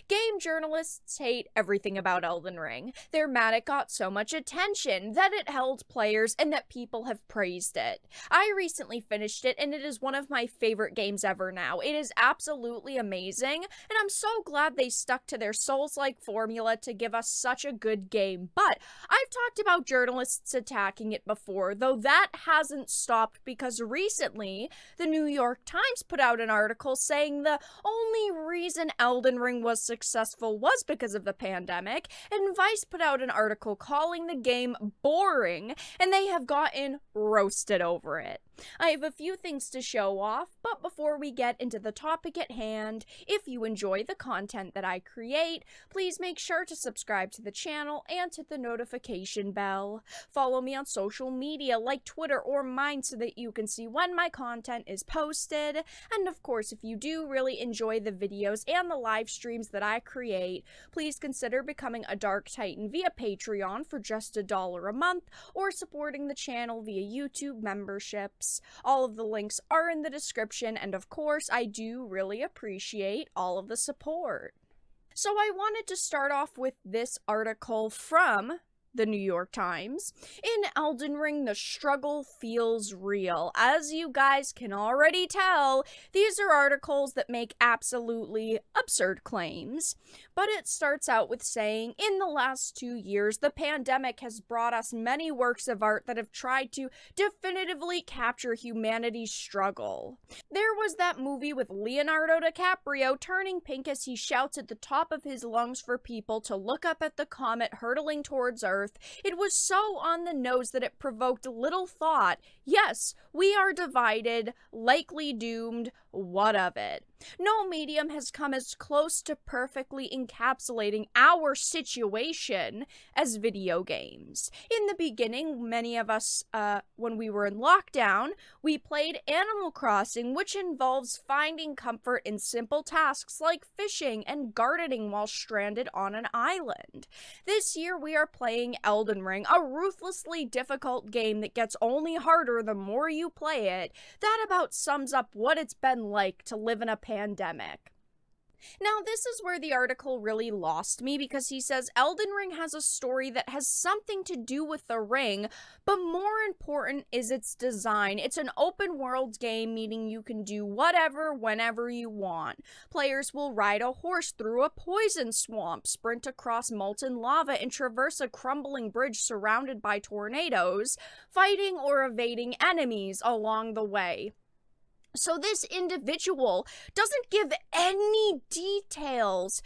Game journalists hate everything about Elden Ring. They're mad it got so much attention, that it held players, and that people have praised it. I recently finished it, and it is one of my favorite games ever now. It is absolutely amazing, and I'm so glad they stuck to their Souls-like formula to give us such a good game. But I've talked about journalists attacking it before, though that hasn't stopped because recently the New York Times put out an article saying the only reason Elden Ring was successful was because of the pandemic, and Vice put out an article calling the game boring, and they have gotten roasted over it. I have a few things to show off, but before we get into the topic at hand, if you enjoy the content that I create, please make sure to subscribe to the channel and hit the notification bell. Follow me on social media like Twitter or mine so that you can see when my content is posted. And of course, if you do really enjoy the videos and the live streams that I create, please consider becoming a Dark Titan via Patreon for just $1 a month, or supporting the channel via YouTube memberships. All of the links are in the description, and of course, I do really appreciate all of the support. So I wanted to start off with this article from the New York Times. In Elden Ring, the struggle feels real. As you guys can already tell, these are articles that make absolutely absurd claims. But it starts out with saying, in the last 2 years, the pandemic has brought us many works of art that have tried to definitively capture humanity's struggle. There was that movie with Leonardo DiCaprio turning pink as he shouts at the top of his lungs for people to look up at the comet hurtling towards Earth. It was so on the nose that it provoked little thought. Yes, we are divided, likely doomed. What of it? No medium has come as close to perfectly encapsulating our situation as video games. In the beginning, many of us, when we were in lockdown, we played Animal Crossing, which involves finding comfort in simple tasks like fishing and gardening while stranded on an island. This year, we are playing Elden Ring, a ruthlessly difficult game that gets only harder the more you play it. That about sums up what it's been like to live in a pandemic. Now, this is where the article really lost me, because he says Elden Ring has a story that has something to do with the ring, but more important is its design. It's an open world game, meaning you can do whatever, whenever you want. Players will ride a horse through a poison swamp, sprint across molten lava, and traverse a crumbling bridge surrounded by tornadoes, fighting or evading enemies along the way. So this individual doesn't give any details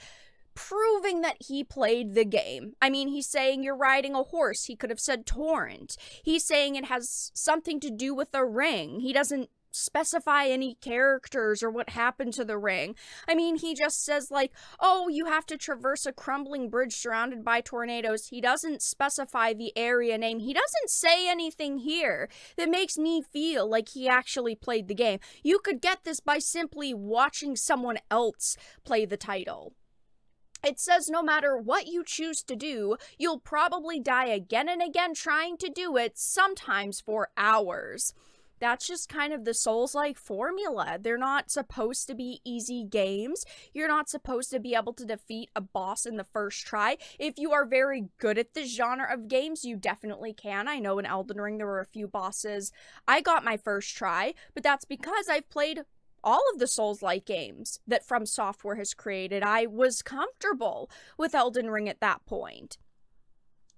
proving that he played the game. I mean, he's saying you're riding a horse. He could have said torrent. He's saying it has something to do with a ring. He doesn't specify any characters or what happened to the ring. I mean, he just says like, oh, you have to traverse a crumbling bridge surrounded by tornadoes. He doesn't specify the area name. He doesn't say anything here that makes me feel like he actually played the game. You could get this by simply watching someone else play the title. It says no matter what you choose to do, you'll probably die again and again trying to do it, sometimes for hours. That's just kind of the Souls-like formula. They're not supposed to be easy games. You're not supposed to be able to defeat a boss in the first try. If you are very good at this genre of games, you definitely can. I know in Elden Ring there were a few bosses I got my first try, but that's because I've played all of the Souls-like games that From Software has created. I was comfortable with Elden Ring at that point.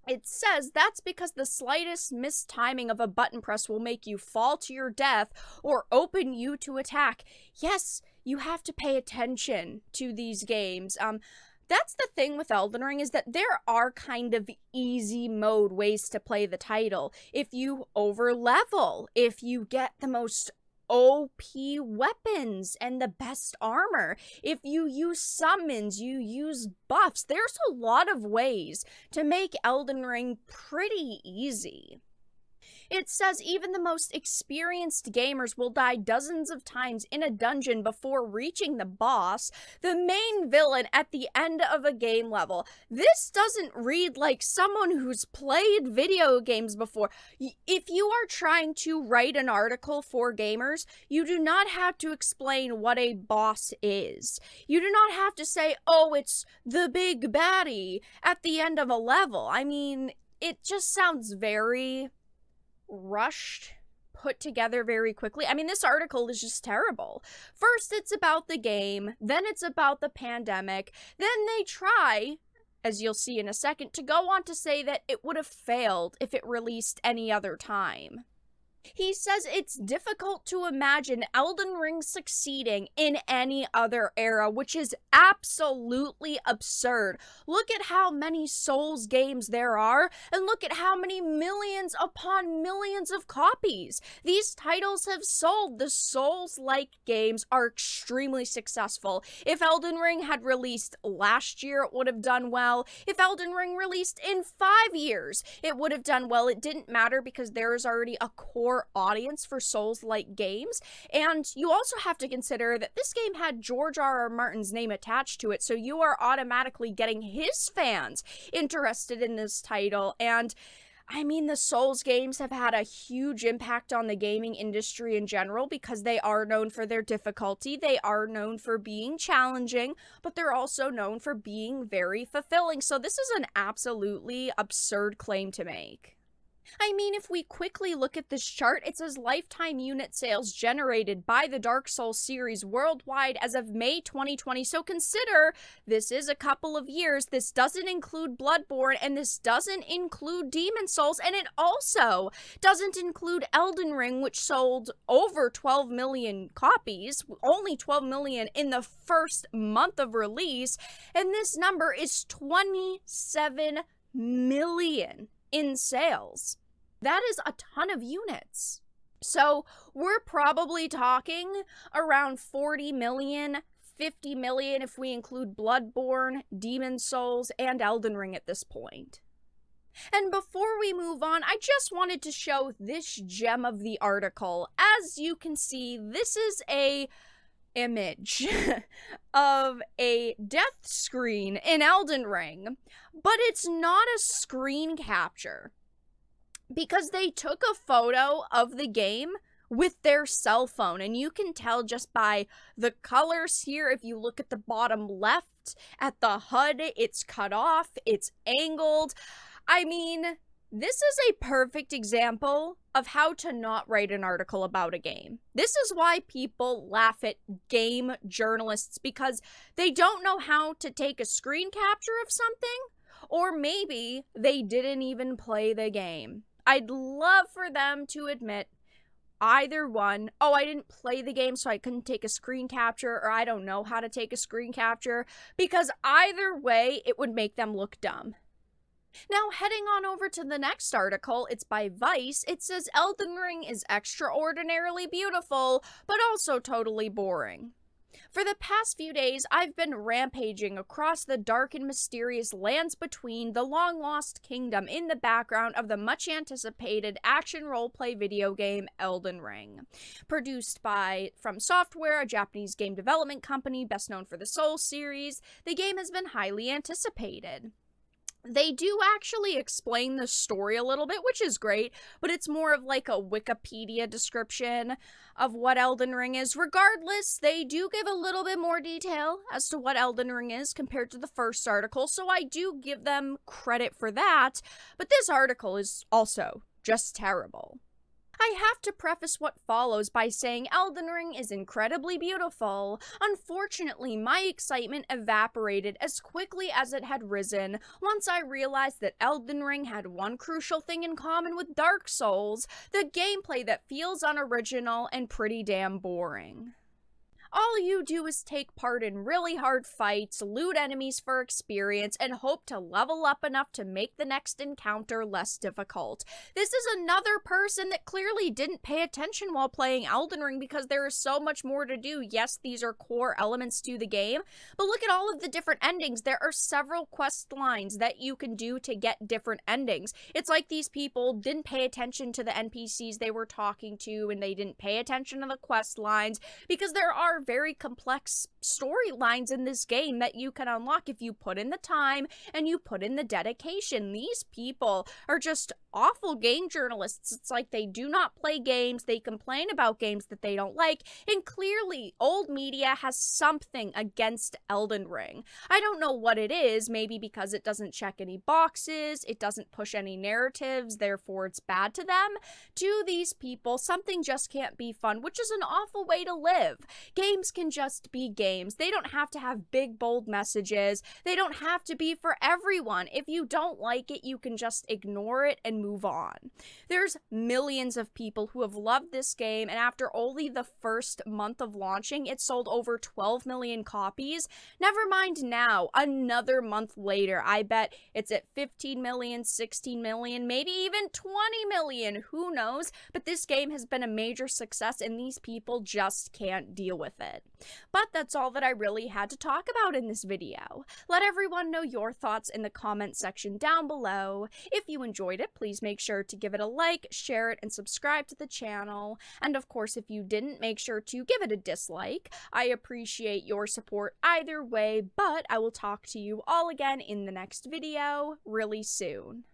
It says that's because the slightest mistiming of a button press will make you fall to your death or open you to attack. Yes, you have to pay attention to these games. That's the thing with Elden Ring, is that there are kind of easy mode ways to play the title. If you over level, if you get the most OP weapons and the best armor, if you use summons, you use buffs, there's a lot of ways to make Elden Ring pretty easy. It says even the most experienced gamers will die dozens of times in a dungeon before reaching the boss, the main villain at the end of a game level. This doesn't read like someone who's played video games before. If you are trying to write an article for gamers, you do not have to explain what a boss is. You do not have to say, oh, it's the big baddie at the end of a level. I mean, it just sounds very rushed, put together very quickly. I mean, this article is just terrible. First, it's about the game, then it's about the pandemic, then they try, as you'll see in a second, to go on to say that it would have failed if it released any other time. He says it's difficult to imagine Elden Ring succeeding in any other era, which is absolutely absurd. Look at how many Souls games there are, and look at how many millions upon millions of copies these titles have sold. The Souls-like games are extremely successful. If Elden Ring had released last year, it would have done well. If Elden Ring released in 5 years, it would have done well. It didn't matter because there is already a core audience for Souls-like games, and you also have to consider that this game had George R.R. Martin's name attached to it, so you are automatically getting his fans interested in this title. And I mean, the Souls games have had a huge impact on the gaming industry in general because they are known for their difficulty, they are known for being challenging, but they're also known for being very fulfilling. So this is an absolutely absurd claim to make. I mean, if we quickly look at this chart, it says lifetime unit sales generated by the Dark Souls series worldwide as of May 2020. So consider this is a couple of years. This doesn't include Bloodborne, and this doesn't include Demon Souls, and it also doesn't include Elden Ring, which sold over 12 million copies, only 12 million in the first month of release, and this number is 27 million in sales. That is a ton of units. So we're probably talking around 40 million, 50 million if we include Bloodborne, Demon Souls, and Elden Ring at this point. And before we move on, I just wanted to show this gem of the article. As you can see, this is a image of a death screen in Elden Ring, but it's not a screen capture because they took a photo of the game with their cell phone, and you can tell just by the colors here. If you look at the bottom left at the HUD, it's cut off, it's angled. I mean, this is a perfect example of how to not write an article about a game. This is why people laugh at game journalists, because they don't know how to take a screen capture of something, or maybe they didn't even play the game. I'd love for them to admit either one. Oh, I didn't play the game, so I couldn't take a screen capture, or I don't know how to take a screen capture, because either way, it would make them look dumb. Now, heading on over to the next article, it's by Vice. It says Elden Ring is extraordinarily beautiful, but also totally boring. For the past few days, I've been rampaging across the dark and mysterious lands between the long-lost kingdom in the background of the much-anticipated action role-play video game Elden Ring. Produced by From Software, a Japanese game development company best known for the Souls series, the game has been highly anticipated. They do actually explain the story a little bit, which is great, but it's more of like a Wikipedia description of what Elden Ring is. Regardless, they do give a little bit more detail as to what Elden Ring is compared to the first article, so I do give them credit for that, but this article is also just terrible. I have to preface what follows by saying Elden Ring is incredibly beautiful. Unfortunately, my excitement evaporated as quickly as it had risen once I realized that Elden Ring had one crucial thing in common with Dark Souls: the gameplay that feels unoriginal and pretty damn boring. All you do is take part in really hard fights, loot enemies for experience, and hope to level up enough to make the next encounter less difficult. This is another person that clearly didn't pay attention while playing Elden Ring because there is so much more to do. Yes, these are core elements to the game, but look at all of the different endings. There are several quest lines that you can do to get different endings. It's like these people didn't pay attention to the NPCs they were talking to, and they didn't pay attention to the quest lines, because there are very complex storylines in this game that you can unlock if you put in the time and you put in the dedication. These people are just awful game journalists. It's like they do not play games, they complain about games that they don't like, and clearly old media has something against Elden Ring. I don't know what it is, maybe because it doesn't check any boxes, it doesn't push any narratives, therefore it's bad to them. To these people, something just can't be fun, which is an awful way to live. Games can just be games. They don't have to have big, bold messages. They don't have to be for everyone. If you don't like it, you can just ignore it and move on. There's millions of people who have loved this game, and after only the first month of launching, it sold over 12 million copies. Never mind now, another month later, I bet it's at 15 million, 16 million, maybe even 20 million, who knows? But this game has been a major success, and these people just can't deal with it. But that's all that I really had to talk about in this video. Let everyone know your thoughts in the comment section down below. If you enjoyed it, please make sure to give it a like, share it, and subscribe to the channel. And of course, if you didn't, make sure to give it a dislike. I appreciate your support either way, but I will talk to you all again in the next video really soon.